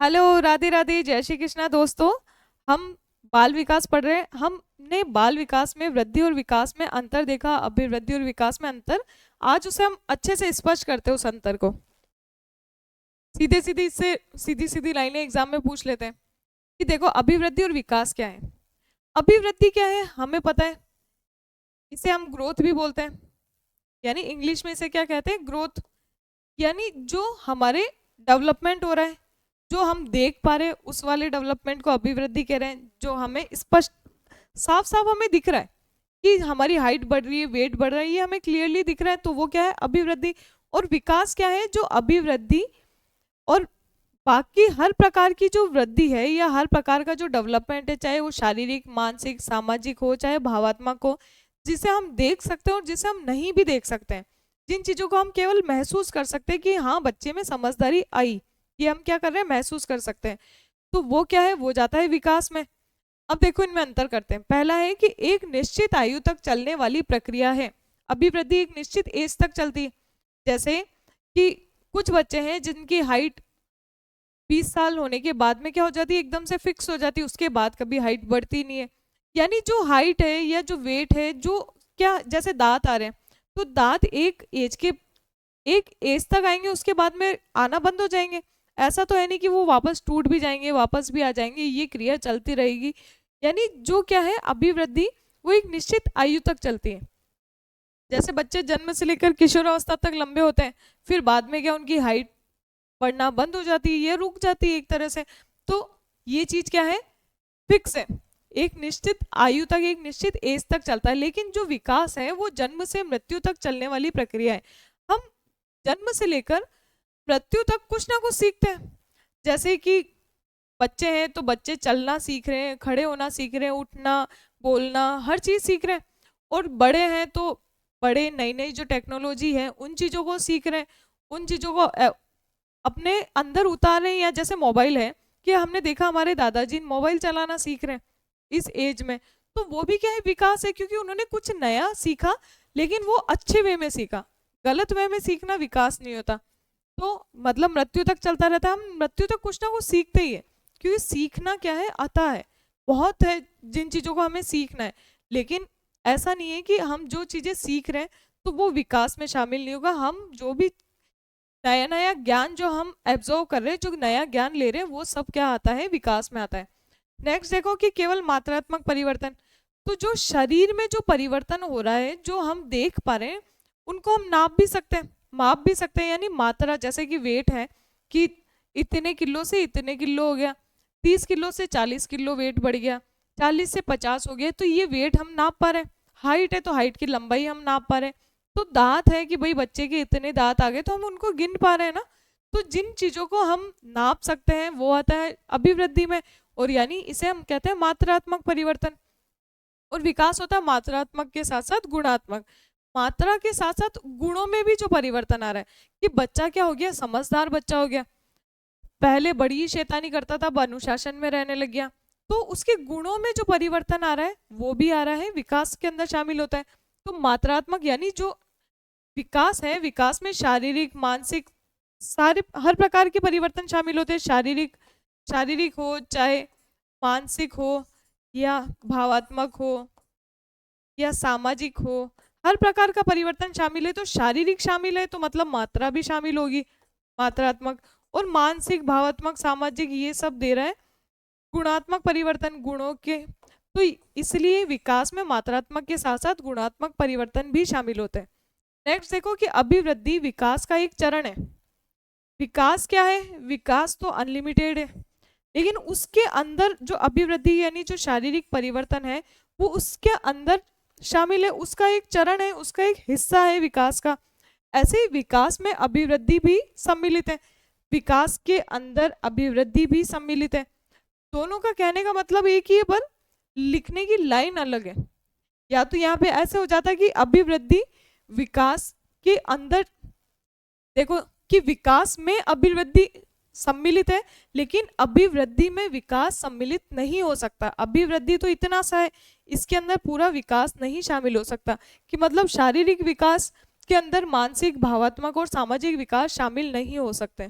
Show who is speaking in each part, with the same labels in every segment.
Speaker 1: Hello, Radhe Radhe, जय श्री कृष्णा दोस्तों। हम बाल विकास पढ़ रहे हैं। हमने बाल विकास में वृद्धि और विकास में अंतर देखा, अभिवृद्धि और विकास में अंतर। आज उसे हम अच्छे से स्पष्ट करते हैं उस अंतर को। सीधे सीधे इससे सीधी सीधी लाइनें एग्जाम में पूछ लेते हैं कि देखो अभिवृद्धि और विकास क्या है। अभिवृद्धि क्या है हमें पता है, इसे हम ग्रोथ भी बोलते हैं, यानी इंग्लिश में इसे क्या कहते हैं, ग्रोथ। यानी जो हमारे डेवलपमेंट हो रहा है, जो हम देख पा रहे हैं उस वाले डेवलपमेंट को अभिवृद्धि कह रहे हैं। जो हमें स्पष्ट साफ साफ हमें दिख रहा है कि हमारी हाइट बढ़ रही है, वेट बढ़ रहा है, ये हमें क्लियरली दिख रहा है, तो वो क्या है, अभिवृद्धि। और विकास क्या है, जो अभिवृद्धि और बाकी हर प्रकार की जो वृद्धि है या हर प्रकार का जो डेवलपमेंट है, चाहे वो शारीरिक, मानसिक, सामाजिक हो, चाहे भावात्मक हो, जिसे हम देख सकते हैं और जिसे हम नहीं भी देख सकते हैं, जिन चीजों को हम केवल महसूस कर सकते हैं कि हाँ बच्चे में समझदारी आई, ये हम क्या कर रहे हैं, महसूस कर सकते हैं, तो वो क्या है, वो जाता है विकास में। अब देखो इनमें अंतर करते हैं। पहला है कि एक निश्चित आयु तक चलने वाली प्रक्रिया है। अभिवृद्धि एक निश्चित एज तक चलती है। जैसे कि कुछ बच्चे हैं जिनकी हाइट 20 साल होने के बाद में क्या हो जाती है, एकदम से फिक्स हो जाती है, उसके बाद कभी हाइट बढ़ती नहीं है। यानी जो हाइट है या जो वेट है, जो क्या, जैसे दांत आ रहे हैं, तो दांत एक एज तक आएंगे, उसके बाद में आना बंद हो जाएंगे। ऐसा तो है नहीं कि वो वापस टूट भी जाएंगे, वापस भी आ जाएंगे, ये क्रिया चलती रहेगी। यानी जो क्या है, अभिवृद्धि वो एक निश्चित आयु तक चलती है। जैसे बच्चे जन्म से लेकर किशोरावस्था तक लंबे होते हैं, फिर बाद में क्या उनकी हाइट बढ़ना बंद हो जाती है, ये रुक जाती है एक तरह से। तो ये चीज क्या है, फिक्स है, एक निश्चित आयु तक, एक निश्चित एज तक चलता है। लेकिन जो विकास है वो जन्म से मृत्यु तक चलने वाली प्रक्रिया है। हम जन्म से लेकर मृत्यु तक कुछ ना कुछ सीखते हैं। जैसे कि बच्चे हैं तो बच्चे चलना सीख रहे हैं, खड़े होना सीख रहे हैं, उठना, बोलना, हर चीज सीख रहे हैं। और बड़े हैं तो बड़े नई नई जो टेक्नोलॉजी है उन चीजों को सीख रहे हैं, उन चीजों को अपने अंदर उतार रहे हैं। या जैसे मोबाइल है, कि हमने देखा हमारे दादाजी मोबाइल चलाना सीख रहे हैं इस एज में, तो वो भी क्या है, विकास है, क्योंकि उन्होंने कुछ नया सीखा, लेकिन वो अच्छे वे में सीखा। गलत वे में सीखना विकास नहीं होता। तो मतलब मृत्यु तक चलता रहता है, हम मृत्यु तक कुछ ना कुछ सीखते ही है, क्योंकि सीखना क्या है, आता है, बहुत है जिन चीजों को हमें सीखना है। लेकिन ऐसा नहीं है कि हम जो चीजें सीख रहे हैं तो वो विकास में शामिल नहीं होगा। हम जो भी नया नया ज्ञान जो हम एब्जॉर्व कर रहे हैं, जो नया ज्ञान ले रहे हैं, वो सब क्या आता है, विकास में आता है। नेक्स्ट देखो कि केवल मात्रात्मक परिवर्तन। तो जो शरीर में जो परिवर्तन हो रहा है, जो हम देख पा रहे हैं, उनको हम नाप भी सकते हैं, माप भी सकते हैं। यानी मात्रा, जैसे कि वेट है, कि इतने किलो से इतने किलो हो गया, 30 किलो से 40 किलो वेट बढ़ गया, 40 से 50 हो गया, तो ये वेट हम नाप पा रहे हैं। हाइट है तो हाइट की लंबाई हम नाप पा रहे हैं। तो दांत है कि भाई बच्चे के इतने दांत आ गए, तो हम उनको गिन पा रहे हैं ना। तो जिन चीजों को हम नाप सकते हैं वो आता है अभिवृद्धि में। और यानी इसे हम कहते हैं मात्रात्मक परिवर्तन। और विकास होता है मात्रात्मक के साथ साथ गुणात्मक। मात्रा के साथ साथ गुणों में भी जो परिवर्तन आ रहा है, कि बच्चा क्या हो गया, समझदार बच्चा हो गया, पहले बड़ी शैतानी करता था, अब अनुशासन में रहने लग गया, तो उसके गुणों में जो परिवर्तन आ रहा है वो भी आ रहा है, विकास के अंदर शामिल होता है। तो मात्रात्मक यानी जो विकास है, विकास में शारीरिक, मानसिक, सारे हर प्रकार के परिवर्तन शामिल होते हैं। शारीरिक शारीरिक हो, चाहे मानसिक हो, या भावात्मक हो, या सामाजिक हो, हर प्रकार का परिवर्तन शामिल है। तो शारीरिक शामिल है तो मतलब मात्रा भी शामिल होगी, मात्रात्मक। और मानसिक, भावात्मक, सामाजिक, ये सब दे रहा है गुणात्मक परिवर्तन, गुणों के। तो इसलिए विकास में मात्रात्मक के साथ साथ गुणात्मक परिवर्तन भी शामिल होते हैं। नेक्स्ट देखो कि अभिवृद्धि विकास का एक चरण है। विकास क्या है, विकास तो अनलिमिटेड है, लेकिन उसके अंदर जो अभिवृद्धि यानी जो शारीरिक परिवर्तन है वो उसके अंदर शामिल है, उसका एक चरण है, उसका एक हिस्सा है विकास का। ऐसे ही विकास में अभिवृद्धि भी सम्मिलित है, विकास के अंदर अभिवृद्धि भी सम्मिलित है। दोनों का कहने का मतलब एक ही है, पर लिखने की लाइन अलग है। या तो यहाँ पे ऐसे हो जाता है कि अभिवृद्धि विकास के अंदर, देखो कि विकास में अभिवृद्धि सम्मिलित है, लेकिन अभिवृद्धि में विकास सम्मिलित नहीं हो सकता। अभिवृद्धि तो इतना सा है, इसके अंदर पूरा विकास नहीं शामिल हो सकता। कि मतलब शारीरिक विकास के अंदर मानसिक, भावात्मक और सामाजिक विकास शामिल नहीं हो सकते।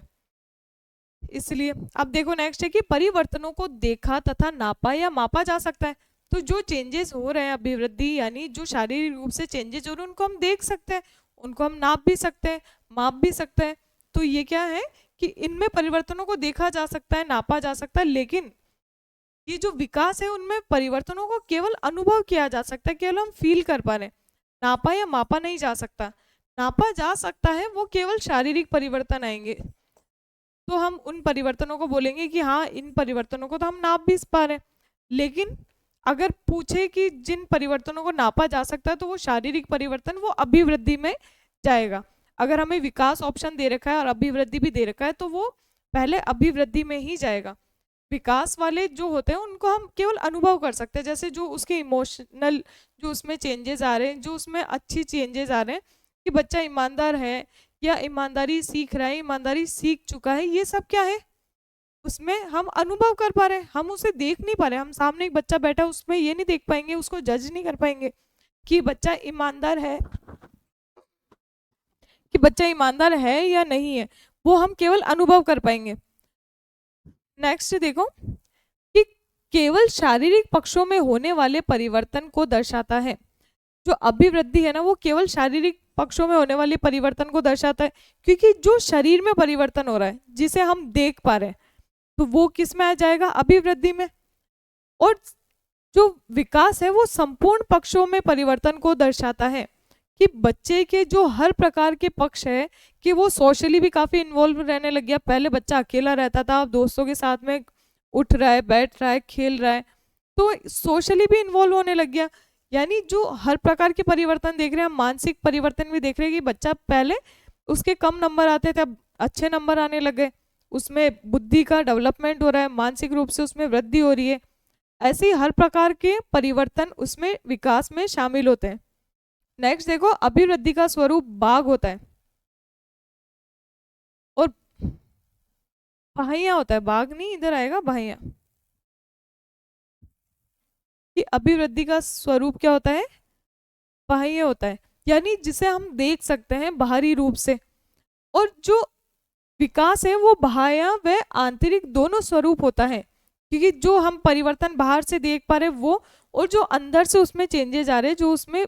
Speaker 1: इसलिए अब देखो नेक्स्ट है कि परिवर्तनों को देखा तथा नापा या मापा जा सकता है। तो जो चेंजेस हो रहे हैं अभिवृद्धि यानी जो शारीरिक रूप से चेंजेस हो रहे हैं उनको हम देख सकते हैं, उनको हम नाप भी सकते हैं, माप भी सकते हैं। तो ये क्या है कि इनमें परिवर्तनों को देखा जा सकता है, नापा जा सकता है, लेकिन ये जो विकास है उनमें परिवर्तनों को केवल अनुभव किया जा सकता है, केवल हम फील कर पा रहे हैं, नापा या मापा नहीं जा सकता। नापा जा सकता है वो केवल शारीरिक परिवर्तन आएंगे तो हम उन परिवर्तनों को बोलेंगे कि हाँ इन परिवर्तनों को तो हम नाप भी पा रहे हैं। लेकिन अगर पूछे कि जिन परिवर्तनों को नापा जा सकता है तो वो शारीरिक परिवर्तन वो अभिवृद्धि में जाएगा। अगर हमें विकास ऑप्शन दे रखा है और अभिवृद्धि भी दे रखा है तो वो पहले अभिवृद्धि में ही जाएगा। विकास वाले जो होते हैं उनको हम केवल अनुभव कर सकते हैं, जैसे जो उसके इमोशनल जो उसमें चेंजेस आ रहे हैं, जो उसमें अच्छी चेंजेस आ रहे हैं कि बच्चा ईमानदार है या ईमानदारी सीख रहा है, ईमानदारी सीख चुका है, ये सब क्या है उसमें हम अनुभव कर पा रहे हैं, हम उसे देख नहीं पा रहे। हम सामने एक बच्चा बैठा है उसमें ये नहीं देख पाएंगे, उसको जज नहीं कर पाएंगे कि बच्चा ईमानदार है, कि बच्चा ईमानदार है या नहीं है, वो हम केवल अनुभव कर पाएंगे। नेक्स्ट देखो कि केवल शारीरिक पक्षों में होने वाले परिवर्तन को दर्शाता है। जो अभिवृद्धि है ना वो केवल शारीरिक पक्षों में होने वाले परिवर्तन को दर्शाता है, क्योंकि जो शरीर में परिवर्तन हो रहा है जिसे हम देख पा रहे हैं तो वो किस में आ जाएगा, अभिवृद्धि में। और जो विकास है वो संपूर्ण पक्षों में परिवर्तन को दर्शाता है, कि बच्चे के जो हर प्रकार के पक्ष है कि वो सोशली भी काफी इन्वॉल्व रहने लग गया। पहले बच्चा अकेला रहता था, अब दोस्तों के साथ में उठ रहा है, बैठ रहा है, खेल रहा है, तो सोशली भी इन्वॉल्व होने लग गया। यानी जो हर प्रकार के परिवर्तन देख रहे हैं, हम मानसिक परिवर्तन भी देख रहे हैं कि बच्चा पहले उसके कम नंबर आते थे, अब अच्छे नंबर आने लग गए, उसमें बुद्धि का डेवलपमेंट हो रहा है, मानसिक रूप से उसमें वृद्धि हो रही है। ऐसे ही हर प्रकार के परिवर्तन उसमें विकास में शामिल होते हैं। नेक्स्ट देखो अभिवृद्धि का स्वरूप बाघ होता है और पहिया होता है, बाघ नहीं, इधर आएगा पहिया। कि अभिवृद्धि का स्वरूप क्या होता है, पहिया होता है, यानी जिसे हम देख सकते हैं बाहरी रूप से। और जो विकास है वो बाह्य व आंतरिक दोनों स्वरूप होता है, क्योंकि जो हम परिवर्तन बाहर से देख पा रहे हैं वो, और जो अंदर से उसमें चेंजेस आ रहे हैं, जो उसमें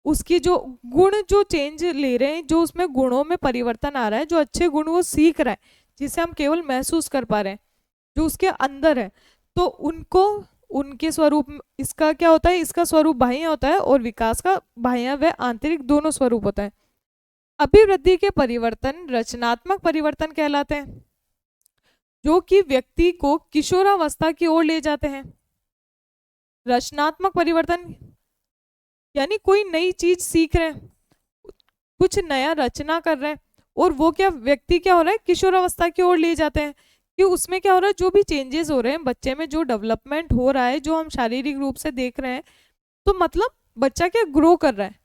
Speaker 1: उसकी जो गुण जो चेंज ले रहे हैं, जो उसमें गुणों में परिवर्तन आ रहा है, जो अच्छे गुण वो सीख रहा है जिसे हम केवल महसूस कर पा रहे हैं, जो उसके अंदर है, तो उनको उनके स्वरूप इसका क्या होता है, इसका स्वरूप बाह्य होता है और विकास का बाह्य व आंतरिक दोनों स्वरूप होता है। अभिवृद्धि के परिवर्तन रचनात्मक परिवर्तन कहलाते हैं, जो कि व्यक्ति को किशोरावस्था की ओर ले जाते हैं। रचनात्मक परिवर्तन यानी कोई नई चीज सीख रहे हैं, कुछ नया रचना कर रहे हैं, और वो क्या व्यक्ति क्या हो रहा है, किशोरावस्था की ओर ले जाते हैं। कि उसमें क्या हो रहा है, जो भी चेंजेस हो रहे हैं बच्चे में, जो डेवलपमेंट हो रहा है, जो हम शारीरिक रूप से देख रहे हैं, तो मतलब बच्चा क्या ग्रो कर रहा है,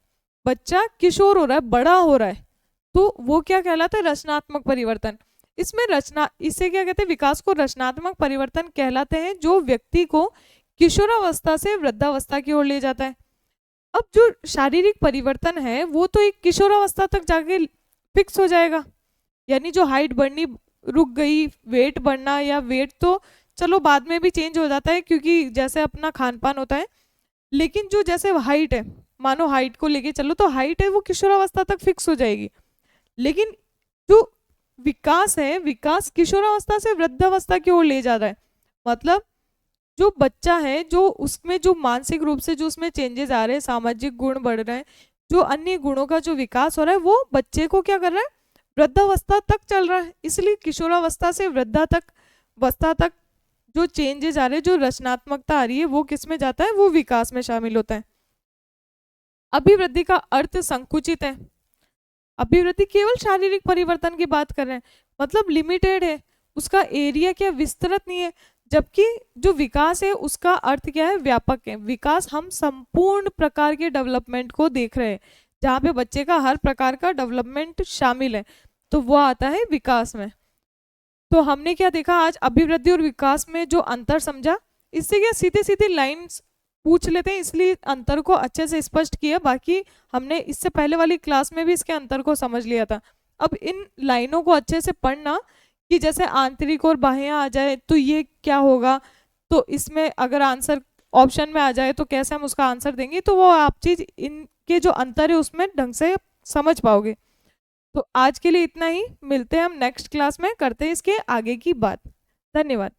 Speaker 1: बच्चा किशोर हो रहा है, बड़ा हो रहा है, तो वो क्या कहलाता है, रचनात्मक परिवर्तन। इसमें रचना, इससे क्या कहते हैं, विकास को रचनात्मक परिवर्तन कहलाते हैं, जो व्यक्ति को किशोरावस्था से वृद्धावस्था की ओर ले जाता है। अब जो शारीरिक परिवर्तन है वो तो एक किशोरावस्था तक जाके फिक्स हो जाएगा, यानी जो हाइट बढ़नी रुक गई, वेट बढ़ना, या वेट तो चलो बाद में भी चेंज हो जाता है क्योंकि जैसे अपना खान पान होता है, लेकिन जो जैसे हाइट है, मानो हाइट को लेके चलो तो हाइट है वो किशोरावस्था तक फिक्स हो जाएगी। लेकिन जो विकास है, विकास किशोरावस्था से वृद्धावस्था की ओर ले जा रहा है। मतलब जो बच्चा है, जो उसमें जो मानसिक रूप से जो उसमें चेंजेस आ रहे हैं, सामाजिक गुण बढ़ रहे हैं, जो अन्य गुणों का जो विकास हो रहा है, वो बच्चे को क्या कर रहा है, वृद्धावस्था तक चल रहा है। इसलिए किशोरावस्था से वृद्धावस्था तक जो चेंजेस आ रहे हैं, जो रचनात्मकता आ रही है, वो किस में जाता है, वो विकास में शामिल होता है। अभिवृद्धि का अर्थ संकुचित है। अभिवृद्धि केवल शारीरिक परिवर्तन की बात कर रहे हैं, मतलब लिमिटेड है, उसका एरिया क्या विस्तृत नहीं है। जबकि जो विकास है उसका अर्थ क्या है, व्यापक है। विकास हम संपूर्ण प्रकार के डेवलपमेंट को देख रहे हैं, जहाँ पे बच्चे का हर प्रकार का डेवलपमेंट शामिल है, तो वो आता है विकास में। तो हमने क्या देखा आज, अभिवृद्धि और विकास में जो अंतर समझा। इससे क्या सीधे सीधे लाइन्स पूछ लेते हैं, इसलिए अंतर को अच्छे से स्पष्ट किया। बाकी हमने इससे पहले वाली क्लास में भी इसके अंतर को समझ लिया था। अब इन लाइनों को अच्छे से पढ़ना कि जैसे आंतरिक और बाह्य आ जाए तो ये क्या होगा, तो इसमें अगर आंसर ऑप्शन में आ जाए तो कैसे हम उसका आंसर देंगे, तो वो आप चीज इनके जो अंतर है उसमें ढंग से समझ पाओगे। तो आज के लिए इतना ही, मिलते हैं हम नेक्स्ट क्लास में, करते हैं इसके आगे की बात। धन्यवाद।